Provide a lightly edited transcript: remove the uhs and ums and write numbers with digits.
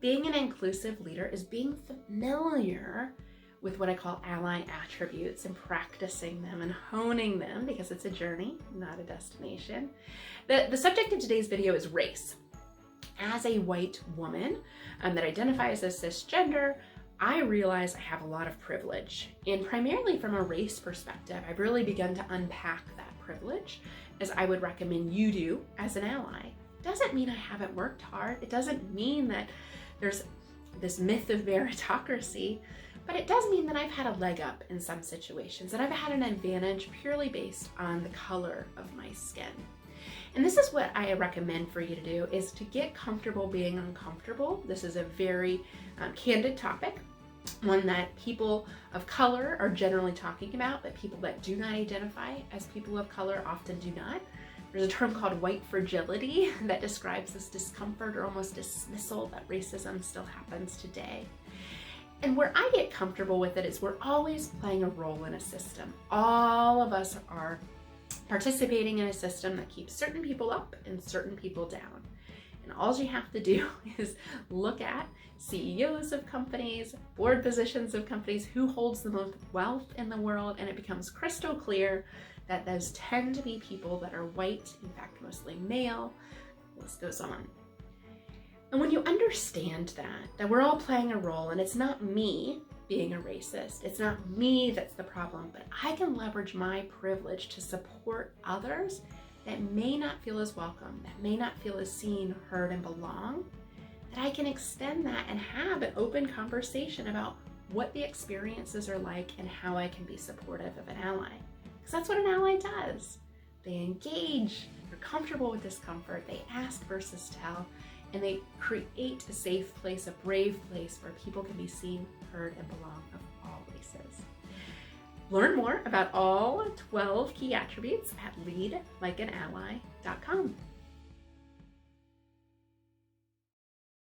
Being an inclusive leader is being familiar with what I call ally attributes and practicing them and honing them, because it's a journey, not a destination. The subject of today's video is race. As a white woman that identifies as cisgender, I realize I have a lot of privilege, and primarily from a race perspective, I've really begun to unpack that privilege, as I would recommend you do as an ally. Doesn't mean I haven't worked hard. It doesn't mean that there's this myth of meritocracy, but it does mean that I've had a leg up in some situations, that I've had an advantage purely based on the color of my skin. And this is what I recommend for you to do, is to get comfortable being uncomfortable. This is a very candid topic, one that people of color are generally talking about, but people that do not identify as people of color often do not. There's a term called white fragility that describes this discomfort or almost dismissal that racism still happens today. And where I get comfortable with it is we're always playing a role in a system. All of us are participating in a system that keeps certain people up and certain people down. And all you have to do is look at CEOs of companies, board positions of companies, who holds the most wealth in the world, and it becomes crystal clear that those tend to be people that are white, in fact, mostly male. The list goes on. And when you understand that we're all playing a role, and it's not me being a racist, it's not me that's the problem, but I can leverage my privilege to support others that may not feel as welcome, that may not feel as seen, heard, and belong, that I can extend that and have an open conversation about what the experiences are like and how I can be supportive of an ally. Because that's what an ally does. They engage, they're comfortable with discomfort, they ask versus tell, and they create a safe place, a brave place where people can be seen, heard, and belong of all races. Learn more about all 12 key attributes at leadlikeanally.com.